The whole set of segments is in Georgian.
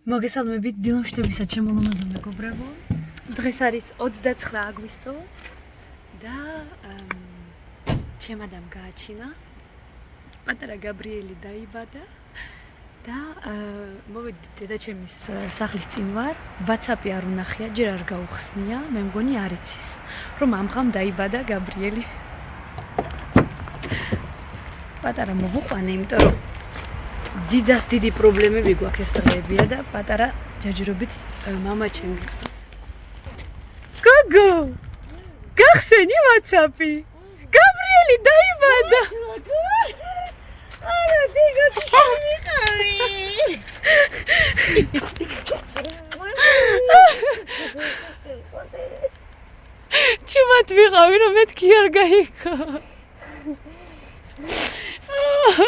მოგესალმებით დილამშვიდობისა ჩემო ლამაზო მეგობრებო. დღეს არის 29 აგვისტო და ჩემადამ გააჩინა. პატარა გაბრიელი დაიბადა და მოვედით დედაჩემის სახლის წინ ვარ. WhatsApp-ი არ უნახია, ჯერ არ გაუხსნია, მე მგონი არ იცის, რომ ამღამ დაიბადა გაბრიელი. პატარა მოვუყვანე, იმიტომ რომ ძიძას დიდი პრობლემები გვაქვს ეს დღეებია და პატარა ჯაჯირობით მამა ჩემი გიყავს. გოგო! გახსენი WhatsApp-ი? გაბრიელი დაიბადა! არა, დეგო ვიყავი. ჩუმად ვიყავი, რომ მეთქი არ გაიქო.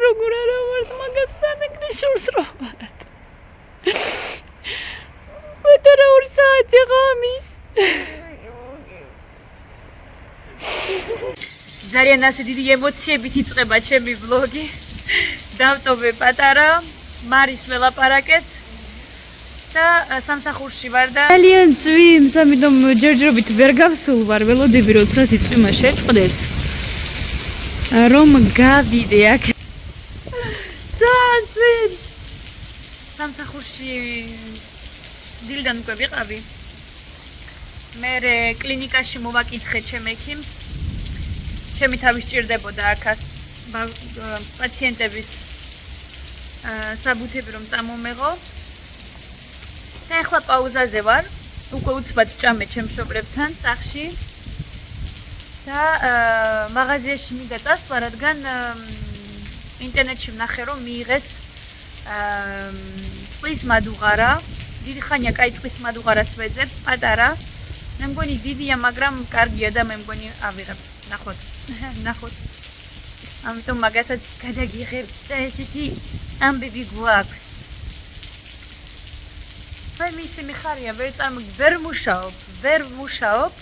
როგორ არა ვარ მაგასთან ეგრეშურს რო ვარ. პატარა 2 საათი ღამის. ძალიან ასე დიდი ემოციებით იწყება ჩემი ვლოგი. დავტოვე პატარა, მარის ველაპარაკეთ და სამსახურში ვარ და ძალიან წვიმს, ამიტომ ჯერჯერობით ვერ გავსულ ვარ ველოდები როდესაც იწვიმა შეწყდეს. რომ გავიდე აქ. ძალიან წვიმს. სამსახურში დილიდან უკვე ვიყავი. მე კლინიკაში მოვაკითხე ჩემ ექიმს. ჩემი თავი სჭირდებოდა აქას პაციენტების საბუთები რომ წამომეღო. და ახლა პაუზაზე ვარ. უკვე უცბად ვჭამე ჩემ მშობლებთან სახლში. და მაღაზიაში მინდა წასვლა, რადგან ინტერნეტში ვნახე რომ მიიღეს წყლის მადუღარა. დიდი ხანია კაი წყლის მადუღარას ვეძებ, პატარა. მე მგონი დიდია, მაგრამ კარგია და მე მგონი ავიღებ. ნახოთ. ამიტომ მაგასაც გადაგიღებ და ესეთი ამბები გვაქვს. მე მისი მიხარია, ვერ მუშაობ.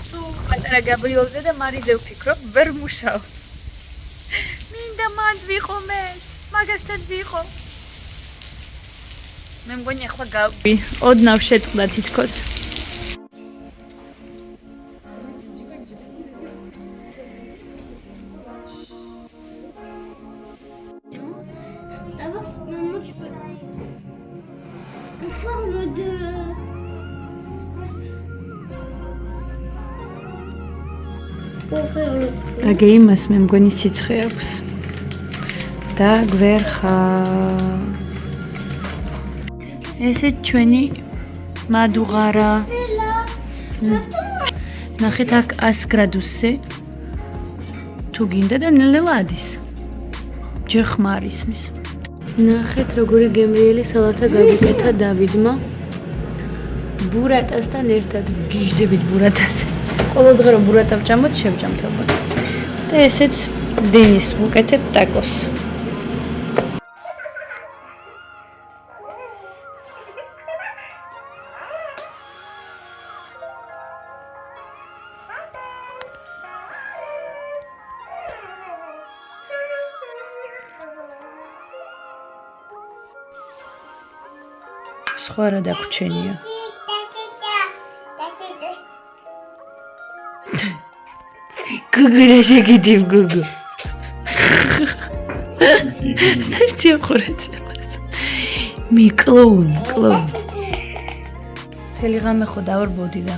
სულ პატარა გაბრიელზე და მარიზე ვფიქრობ, ვერ მუშაობ. მინდა მანდ ვიყო მეც, მაგასთან ვიყო. მე მგონი ახლა გავი. ოდნავ შეწყდა თითქოს. აგე იმას მე მგონი სიცხე აქვს და გვერხა. ესე ჩვენი მადუღარა. ნახეთ აქ 100 გრადუსზე თუ გინდა და ნელა ადის. ჯერ ხმარი ისმის. ნახეთ როგორი გემრიელი სალათა გავიკეთა დავიდმა. ბურატასთან ერთად გიждებით ბურატას. ყოველ დღე რომ ბურატა ვჭამოთ, შევჭამთ ალბათ. და ესეც დენის ვუკეთებ ტაკოს. სხვა რა დაგვრჩენია. გუგუ რა შეგიდებ გუგუ. ერთი ხურეთ. მიკლოუნ. თელი ღამე ხო დავარბოდი და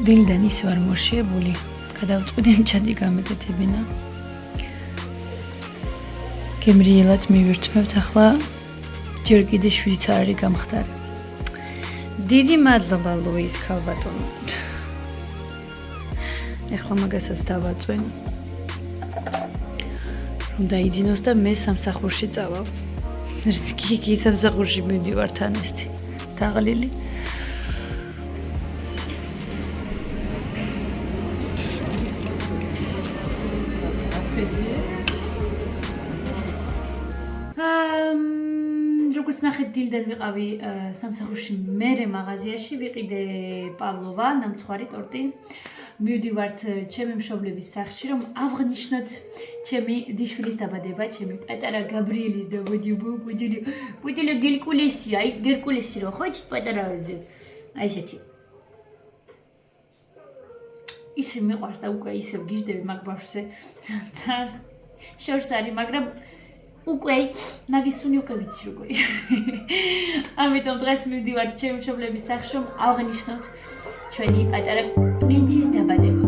დილიდან ის ვარ მოშიებული. გადავწყვიტე ჩადი გამეკეთებინა. გემრიელად მივირთმევთ ახლა. ჯერ კიდე 7 არ არის გამხდარი. დიდი მადლობა ლუის ქალბატონო. ახლა მაგასაც დავაწვენ. რომ დაიძინოს და მე სამსახურში წავალ. კი სამსახურში მივდივარ თან ესეთი. დაღლილი. როგორც ნახეთ დილიდან ვიყავი სამსახურში, მერე მაღაზიაში ვიყიდე პავლოვა, ნამცხვარი ტორტი. მივდივართ ჩემი მშობლების სახლში, რომ აღვნიშნოთ ჩემი დიშვილის დაბადება, ჩემი პატარა გაბრიელის დაბადება. პუტილო გერკულესი, აი გერკულესი რო ხო იცით პატარა ვიძე. აი ესეთი. ისე მიყვარს და უკვე ისე გიждები მაგ ბავშვზე. თავს შორს არის, მაგრამ უკვე მაგის უნი უკვე ვიცი როგორი. ამიტომ დღეს მივდივართ ჩემი მშობლების სახლში, რომ აღვნიშნოთ ჩვენი პატარა პრინცის დაბადება.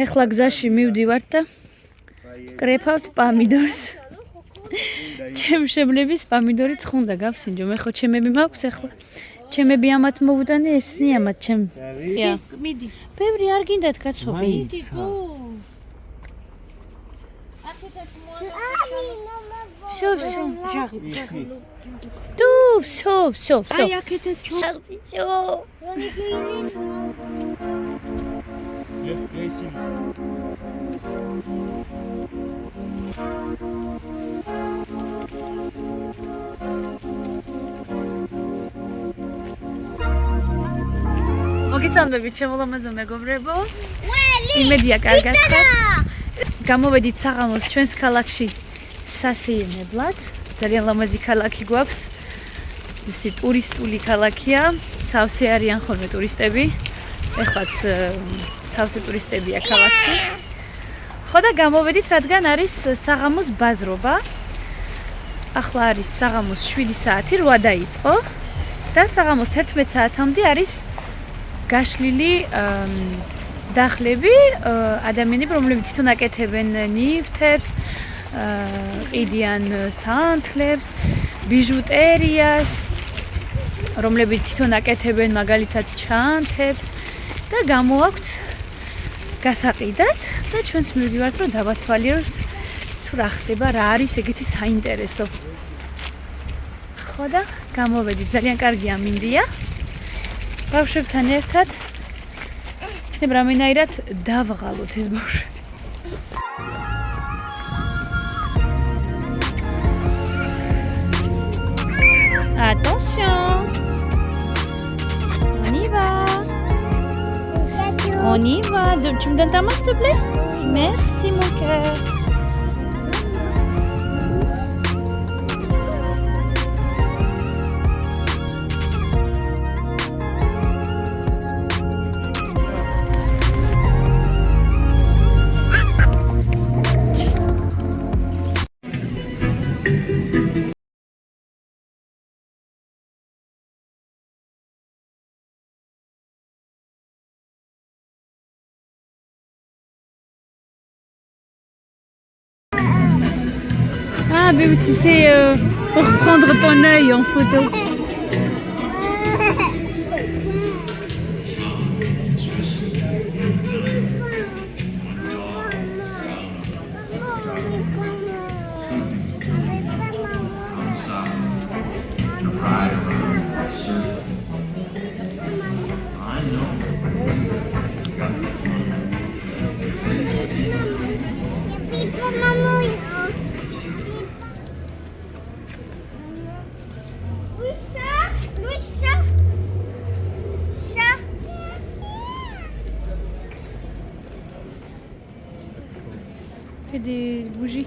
ეხლა გზაში მივდივართ და კრეფავთ პამიდორს. ჩემ შემლების პამიდორი ცხუნდა გავსინჯო. მე ხო ჩემები მაქვს ეხლა. ჩემები ამათ მოვუტანე, ესენი ამათ ჩემ. მიდი. ბევრი არ გინდათ კაცობი. მიდი გო. შობ. თუ, შობ. აი აქეთეთ ჩო. მოგესალმებით ჩემო მეგობრებო. იმედია კარგად ხართ. გამოვედით საღამოს ჩვენს ქალაქში სასიენებლად. ძალიან ლამაზი ქალაქი გვაქვს. ისე ტურისტული ქალაქია. სავსე არიან ხოლმე ტურისტები. ეხლაც სავსე ტურისტებია ქალაქში. ხო და გამოვედით, რადგან არის საღამოს ბაზრობა. ახლა არის საღამოს 7 საათი, 8 დაიწყო და საღამოს 11 საათამდე არის გაშლილი დახლები, ადამიანები, რომლებიც თვითონ აკეთებენ ნივთებს, ყიდიან სანთლებს, ბიჟუტერიას, რომლებიც თვითონ აკეთებენ მაგალითად ჩანთებს და გამოაქვთ გასაყიდად და ჩვენც მივდივართ რომ დავათვალიეროთ თუ რა ხდება, რა არის ეგეთი საინტერესო. ხო და გამოვედით, ძალიან კარგი ამინდია. ბავშვებთან ერთად იქნება რამენაირად დავღალოთ ეს ბავშვები. Attention. On y va. On y va. Tu me donnes ta main, s'il te plaît? Merci, mon cœur. Ah, bébé, tu sais, pour prendre ton œil en photo. Des bougies.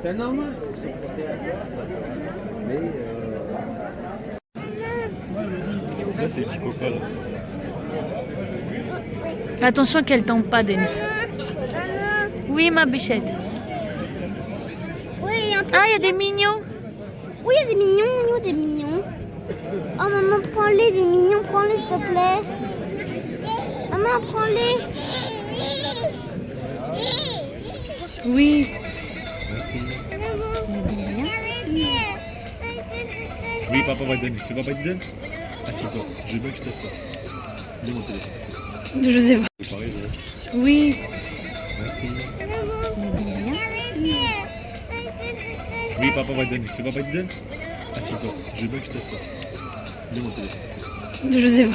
C'est normal. Mais Là, c'est les petits copains. Là. Attention qu'elle tombe pas, Denis. Oui, ma bichette. Oui, il y a un peu. Ah, il y a des mignons. Oui, il y a des mignons, oui, des mignons. Oh, maman, prends-les, des mignons, prends-les, s'il te plaît. Maman, prends-les. Oui. Merci. Oui, papa va te donner. Tu vas pas te donner? Assis-toi. Je veux bien que je t'assoie. Dis mon téléphone. Je sais pas. C'est pareil, ouais. Oui. Merci. Oui, papa va te donner. Tu vas pas te donner? Assis-toi. Je veux bien que je t'assoie. Dis mon téléphone. Je sais pas.